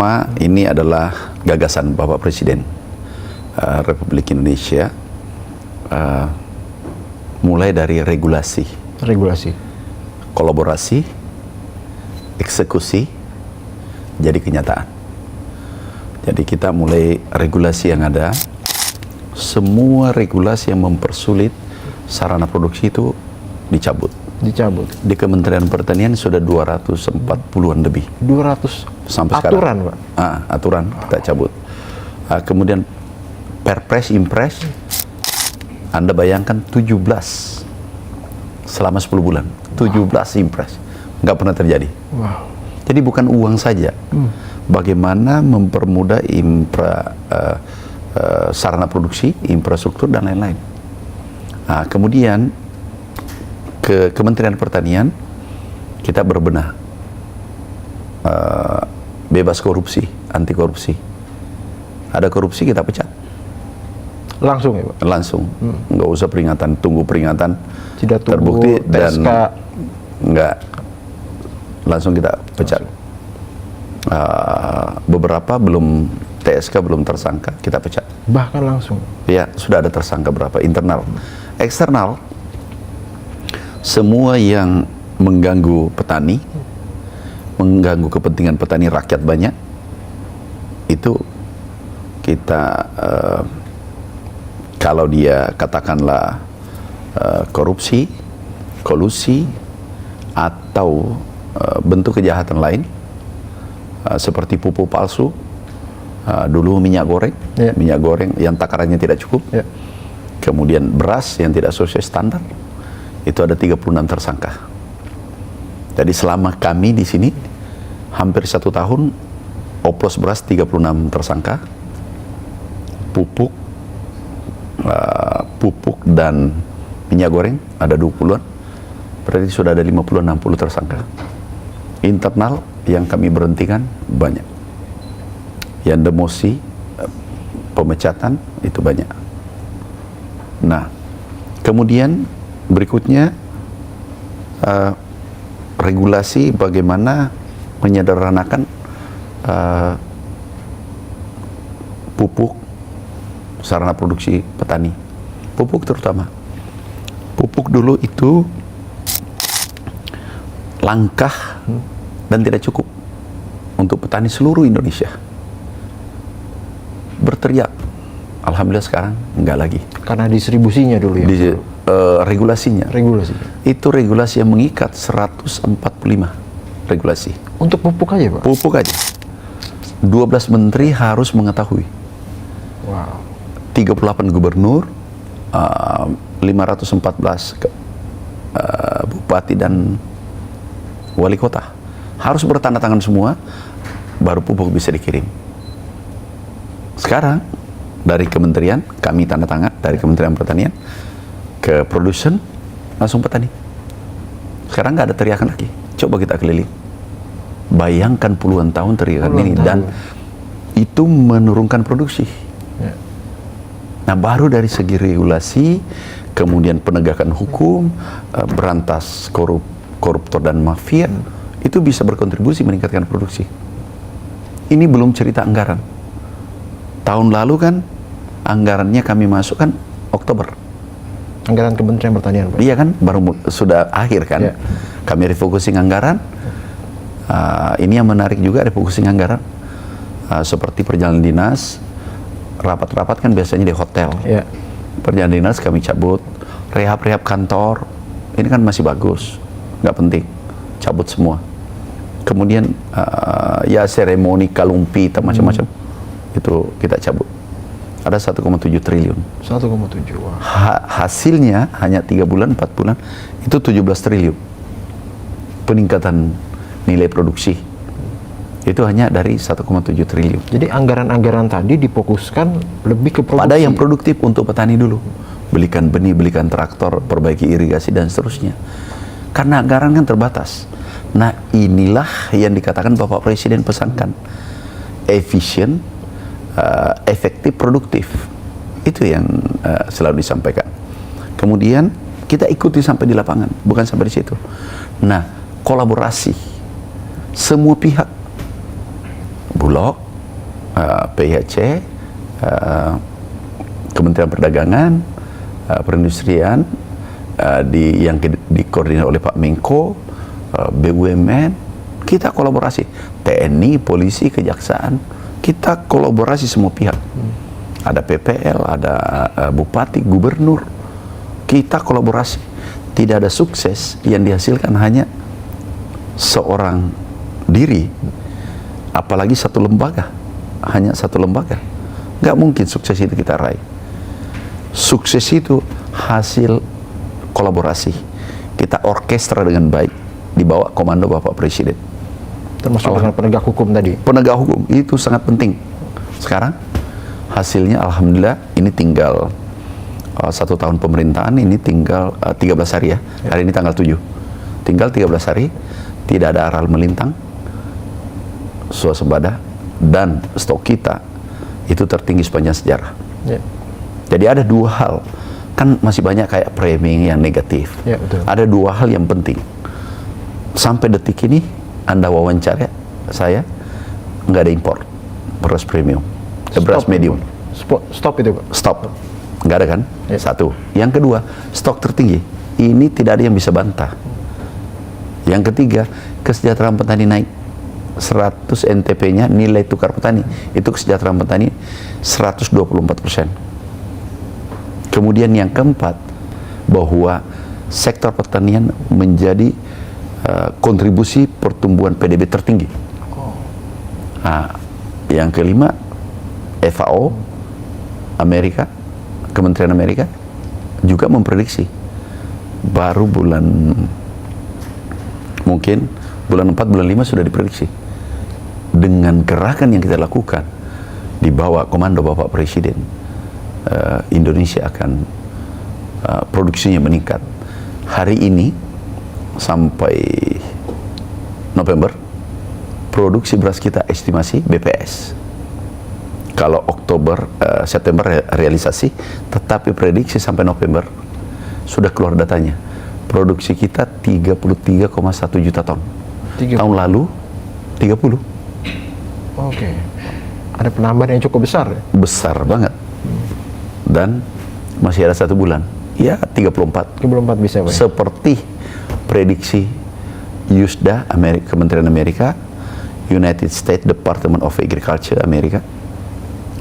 pertama, ini adalah gagasan Bapak Presiden Republik Indonesia, mulai dari regulasi, kolaborasi, eksekusi, jadi kenyataan. Jadi kita mulai regulasi yang ada, semua regulasi yang mempersulit sarana produksi itu dicabut. Di Kementerian Pertanian sudah 240-an lebih. 200 sampai aturan, sekarang. Pak? Aturan kita cabut. Kemudian Perpres, Impres, Anda bayangkan 17 selama 10 bulan. 17 Impres. Nggak pernah terjadi. Wow. Jadi bukan uang saja. Bagaimana mempermudah sarana produksi, infrastruktur, dan lain-lain. Kemudian ke Kementerian Pertanian kita berbenah, bebas korupsi, anti korupsi. Ada korupsi kita pecat langsung ya Pak? Langsung, nggak usah peringatan, tunggu peringatan, tidak terbukti dan TSK. nggak, langsung kita pecat. Beberapa belum TSK, belum tersangka, kita pecat. Bahkan langsung? Ya, sudah ada tersangka berapa, internal. Eksternal, semua yang mengganggu petani, mengganggu kepentingan petani, rakyat banyak, itu kita kalau dia katakanlah korupsi, kolusi, atau bentuk kejahatan lain, seperti pupuk palsu, dulu minyak goreng yang takarannya tidak cukup, kemudian beras yang tidak sesuai standar, itu ada 36 tersangka. Jadi selama kami di sini hampir 1 tahun, oplos beras 36 tersangka, pupuk dan minyak goreng ada 20-an, berarti sudah ada 50-60 tersangka. Internal yang kami berhentikan banyak, yang demosi, pemecatan itu banyak. Nah, kemudian berikutnya regulasi bagaimana menyederhanakan pupuk, sarana produksi petani, pupuk terutama. Pupuk dulu itu langkah dan tidak cukup untuk petani seluruh Indonesia. Berteriak, alhamdulillah sekarang enggak lagi. Karena distribusinya dulu ya? Regulasinya. Itu regulasi yang mengikat 145 regulasi. Untuk pupuk aja Pak? Pupuk aja. 12 menteri harus mengetahui. Wow. 38 gubernur, 514 bupati dan wali kota harus bertanda tangan semua, baru pupuk bisa dikirim. Sekarang dari kementerian, kami tanda tangan dari Kementerian Pertanian ke produsen, langsung petani. Sekarang nggak ada teriakan lagi. Coba kita keliling, bayangkan puluhan tahun teriakan ini, dan itu menurunkan produksi. Nah, baru dari segi regulasi, kemudian penegakan hukum, berantas koruptor dan mafia, itu bisa berkontribusi meningkatkan produksi. Ini belum cerita anggaran. Tahun lalu kan anggarannya kami masukkan Oktober. Anggaran Kementerian Pertanian, Pak? Iya kan, baru sudah akhir kan. Kami refocusing anggaran. Ini yang menarik juga, refocusing anggaran. Seperti perjalanan dinas, rapat-rapat kan biasanya di hotel. Perjalanan dinas kami cabut. Rehab-rehab kantor, ini kan masih bagus, nggak penting, cabut semua. Kemudian ya seremoni kalumpi macam-macam, itu kita cabut. Ada 1,7 triliun. 1,7, wah. Hasilnya hanya 3 bulan, 4 bulan, itu 17 triliun. Peningkatan nilai produksi. Itu hanya dari 1,7 triliun. Jadi anggaran-anggaran tadi difokuskan lebih ke produksi. Pada yang produktif untuk petani dulu. Belikan benih, belikan traktor, perbaiki irigasi, dan seterusnya. Karena anggaran kan terbatas. Nah, inilah yang dikatakan Bapak Presiden pesankan. Efisien, efektif, produktif. Itu yang selalu disampaikan. Kemudian kita ikuti sampai di lapangan, bukan sampai di situ. Nah, kolaborasi semua pihak, Bulog, PIHC, Kementerian Perdagangan, Perindustrian, yang dikoordinir oleh Pak Menko, BUMN, kita kolaborasi. TNI, polisi, kejaksaan, kita kolaborasi semua pihak. Ada PPL, ada bupati, gubernur, kita kolaborasi. Tidak ada sukses yang dihasilkan hanya seorang diri, apalagi satu lembaga, hanya satu lembaga. Nggak mungkin sukses itu kita raih. Sukses itu hasil kolaborasi. Kita orkestra dengan baik di bawah komando Bapak Presiden. Termasuk dengan penegak hukum tadi. Penegak hukum itu sangat penting. Sekarang hasilnya alhamdulillah ini tinggal 1 tahun pemerintahan, ini tinggal 13 hari ya. Hari ini tanggal 7. Tinggal 13 hari, tidak ada aral melintang, swasembada, dan stok kita itu tertinggi sepanjang sejarah. Ya. Jadi ada 2 hal, kan masih banyak kayak framing yang negatif. Ya, betul. Ada 2 hal yang penting. Sampai detik ini Anda wawancara saya, nggak ada impor beras premium, beras medium. Stop itu, Pak. Stop. Nggak ada kan? Ya. 1. Yang kedua, stok tertinggi. Ini tidak ada yang bisa bantah. Yang ketiga, kesejahteraan petani naik. 100 NTP-nya nilai tukar petani. Itu kesejahteraan petani 124%. Kemudian yang keempat, bahwa sektor pertanian menjadi kontribusi pertumbuhan PDB tertinggi. Nah, yang kelima, FAO, Amerika, Kementerian Amerika juga memprediksi baru mungkin bulan 4, bulan 5 sudah diprediksi. Dengan gerakan yang kita lakukan di bawah komando Bapak Presiden, Indonesia akan produksinya meningkat. Hari ini sampai November, produksi beras kita estimasi BPS. Kalau Oktober, September realisasi, tetapi prediksi sampai November sudah keluar datanya. Produksi kita 33,1 juta ton. 30. Tahun lalu 30. Oke. Ada penambahan yang cukup besar ya? Besar banget. Dan masih ada 1 bulan. Ya, 34. 34 bisa, Pak. Seperti prediksi USDA, Kementerian Amerika, United States Department of Agriculture Amerika,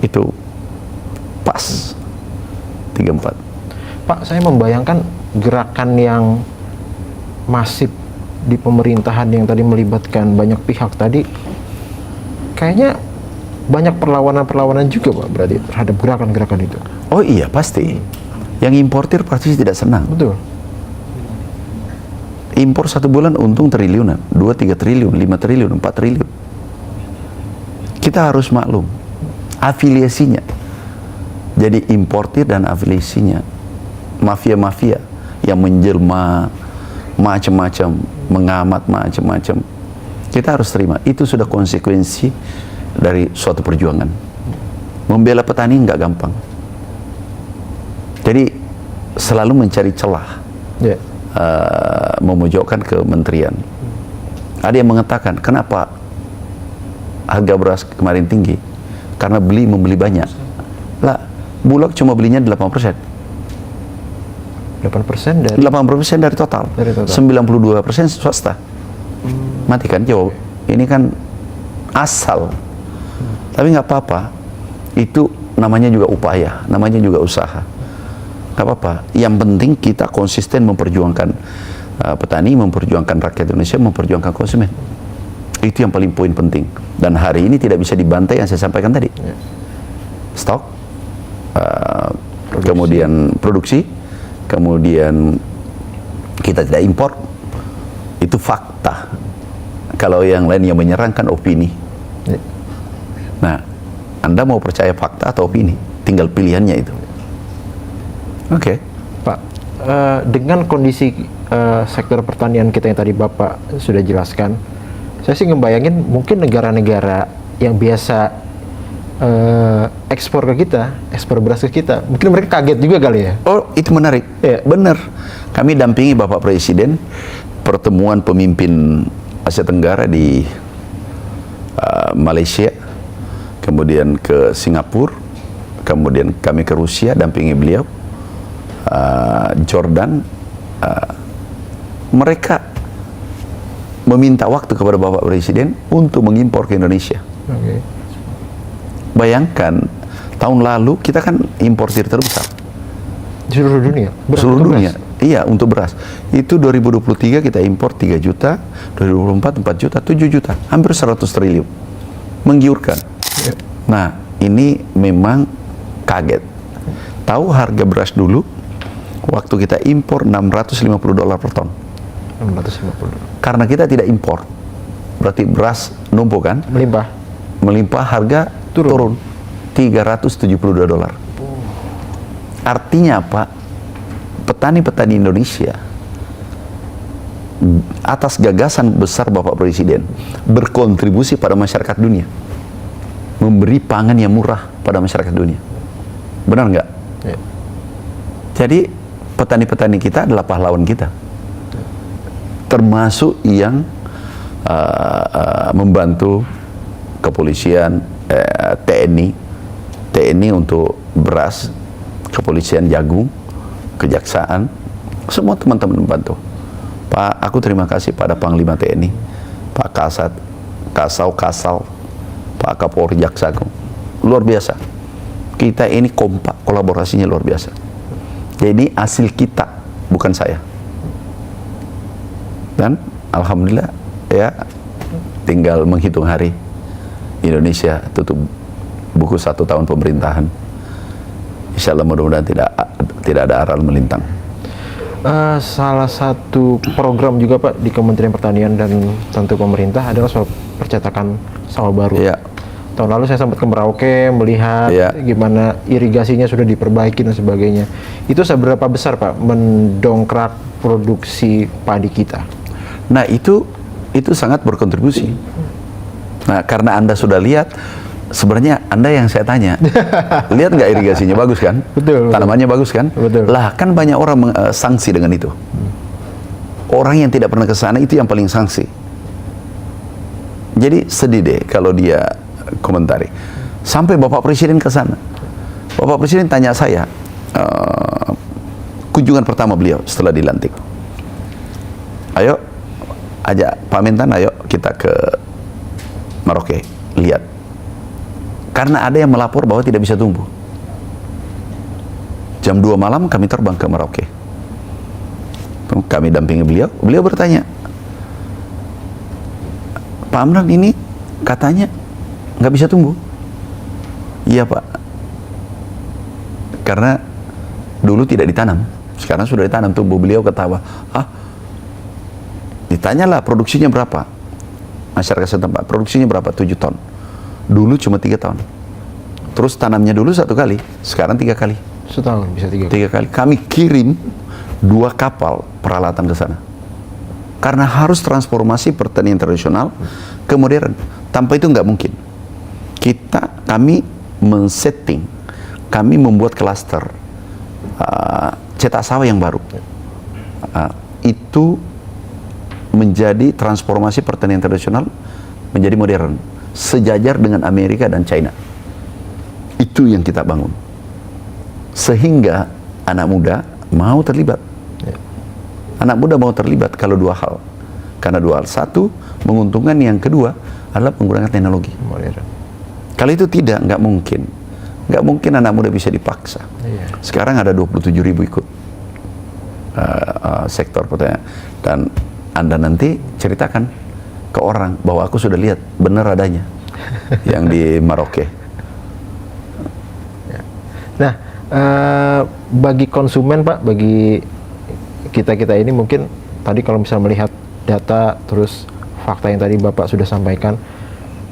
itu pas 34. Pak, saya membayangkan gerakan yang masif di pemerintahan yang tadi melibatkan banyak pihak tadi, kayaknya banyak perlawanan-perlawanan juga, Pak, berarti terhadap gerakan-gerakan itu. Oh iya, pasti. Yang importir pasti tidak senang. Betul. Impor 1 bulan untung triliunan, 2-3 triliun, 5 triliun, 4 triliun. Kita harus maklum, afiliasinya. Jadi importir dan afiliasinya, mafia-mafia yang menjelma macam-macam, mengamat macam-macam. Kita harus terima, itu sudah konsekuensi dari suatu perjuangan. Membela petani nggak gampang. Jadi selalu mencari celah. Ya. Memojokkan kementerian. Ada yang mengatakan, kenapa harga beras kemarin tinggi? Karena membeli banyak. Lah, Bulog cuma belinya 8%. 8% dari 80% dari total. 92% swasta. Mati kan jauh. Ini kan asal. Tapi nggak apa-apa. Itu namanya juga upaya, namanya juga usaha. Nggak apa-apa. Yang penting kita konsisten memperjuangkan petani, memperjuangkan rakyat Indonesia, memperjuangkan konsumen. Itu yang paling poin penting. Dan hari ini tidak bisa dibantai yang saya sampaikan tadi. Stok, kemudian produksi, kemudian kita tidak impor. Itu fakta. Kalau yang lain yang menyerangkan opini. Nah, Anda mau percaya fakta atau opini? Tinggal pilihannya itu. Oke. Pak, dengan kondisi sektor pertanian kita yang tadi Bapak sudah jelaskan, saya sih ngebayangin mungkin negara-negara yang biasa ekspor ke kita, ekspor beras ke kita, mungkin mereka kaget juga kali ya? Oh, itu menarik. Ya, benar. Kami dampingi Bapak Presiden pertemuan pemimpin Asia Tenggara di Malaysia kemudian ke Singapura, kemudian kami ke Rusia dampingi beliau, Jordan. Mereka meminta waktu kepada Bapak Presiden untuk mengimpor ke Indonesia. Oke. Bayangkan, tahun lalu kita kan importir terbesar Di seluruh dunia. seluruh dunia. Iya, untuk beras. Itu 2023 kita impor 3 juta, 2024 4 juta, 7 juta, hampir 100 triliun. Menggiurkan. Ya. Nah, ini memang kaget. Tahu harga beras dulu waktu kita impor $650 per ton. 650. Karena kita tidak impor. Berarti beras numpuk kan? Melimpah, harga turun $372. Artinya apa? Petani-petani Indonesia atas gagasan besar Bapak Presiden berkontribusi pada masyarakat dunia, memberi pangan yang murah pada masyarakat dunia. Benar nggak? Ya. Jadi petani-petani kita adalah pahlawan kita, termasuk yang membantu kepolisian, TNI untuk beras, kepolisian jagung, kejaksaan, semua teman-teman membantu. Pak, aku terima kasih pada Panglima TNI, Pak Kasat, Kasal, Pak Kapolri Jaksagung, luar biasa. Kita ini kompak, kolaborasinya luar biasa. Jadi hasil kita, bukan saya. Dan alhamdulillah ya, tinggal menghitung hari Indonesia tutup buku 1 tahun pemerintahan. Insya Allah mudah-mudahan tidak ada aral melintang. Salah satu program juga Pak di Kementerian Pertanian dan tentu pemerintah adalah soal percetakan sawah baru. Ya. Tahun lalu saya sempat ke Merauke melihat gimana irigasinya sudah diperbaiki dan sebagainya. Itu seberapa besar Pak mendongkrak produksi padi kita? Nah itu sangat berkontribusi. Nah karena Anda sudah lihat, sebenarnya Anda yang saya tanya, lihat nggak irigasinya bagus kan? Betul. Tanamannya bagus kan? Betul. Lah kan banyak orang sanksi dengan itu. Orang yang tidak pernah ke sana itu yang paling sanksi. Jadi sedih deh kalau dia komentari. Sampai Bapak Presiden ke sana. Bapak Presiden tanya saya, kunjungan pertama beliau setelah dilantik. Ayo, ajak Pak Mentan, ayo kita ke Merauke, lihat. Karena ada yang melapor bahwa tidak bisa tumbuh. Jam 2 malam kami terbang ke Merauke. Kami dampingi beliau. Beliau bertanya, Pak Amran ini katanya nggak bisa tumbuh. Iya Pak. Karena dulu tidak ditanam. Sekarang sudah ditanam. Tumbuh. Beliau ketawa. Ditanyalah produksinya berapa. Masyarakat setempat. Produksinya berapa? 7 ton. Dulu cuma 3 tahun. Terus tanamnya dulu 1 kali, sekarang 3 kali. Setahun bisa 3 kali. Kami kirim 2 kapal peralatan ke sana. Karena harus transformasi pertanian tradisional ke modern. Tanpa itu nggak mungkin. Kami men-setting, kami membuat klaster cetak sawah yang baru. Itu menjadi transformasi pertanian tradisional menjadi modern. Sejajar dengan Amerika dan China. Itu yang kita bangun. Sehingga anak muda mau terlibat. Anak muda mau terlibat kalau 2 hal. Karena 2 hal. 1, menguntungkan. Yang kedua adalah menggunakan teknologi. Kalau itu tidak, nggak mungkin. Nggak mungkin anak muda bisa dipaksa. Sekarang ada 27.000 ikut sektor pertanian. Dan Anda nanti ceritakan ke orang bahwa aku sudah lihat benar adanya yang di Merauke. Nah, bagi konsumen Pak, bagi kita ini mungkin tadi kalau misalnya melihat data terus fakta yang tadi Bapak sudah sampaikan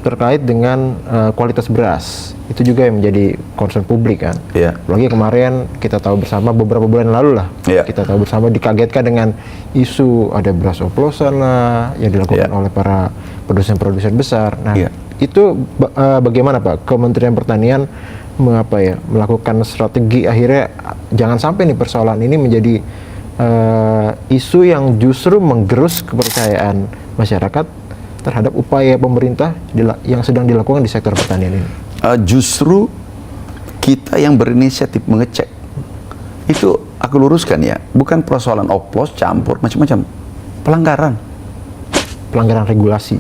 terkait dengan kualitas beras, itu juga yang menjadi concern publik kan. Apalagi kemarin kita tahu bersama beberapa bulan lalu lah, kita tahu bersama dikagetkan dengan isu ada beras oplosan lah yang dilakukan oleh para produsen-produsen besar. Nah, itu bagaimana Pak Kementerian Pertanian melakukan strategi akhirnya jangan sampai nih persoalan ini menjadi isu yang justru menggerus kepercayaan masyarakat terhadap upaya pemerintah yang sedang dilakukan di sektor pertanian ini. justru kita yang berinisiatif mengecek. Itu aku luruskan ya, bukan persoalan oplos, campur, macam-macam. Pelanggaran regulasi.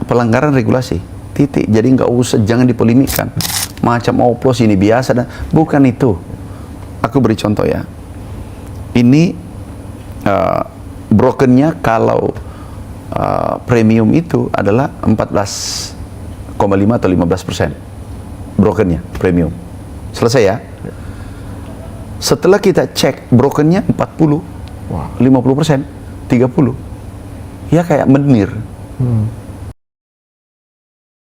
Pelanggaran regulasi. Titik. Jadi nggak usah, jangan dipolemikkan. Macam oplos ini biasa dan bukan itu. Aku beri contoh ya. Ini brokennya kalau premium itu adalah 14,5 atau 15%. Brokennya premium. Selesai ya. Setelah kita cek brokennya 40, Wah. 50%, 30. Ya kayak menir.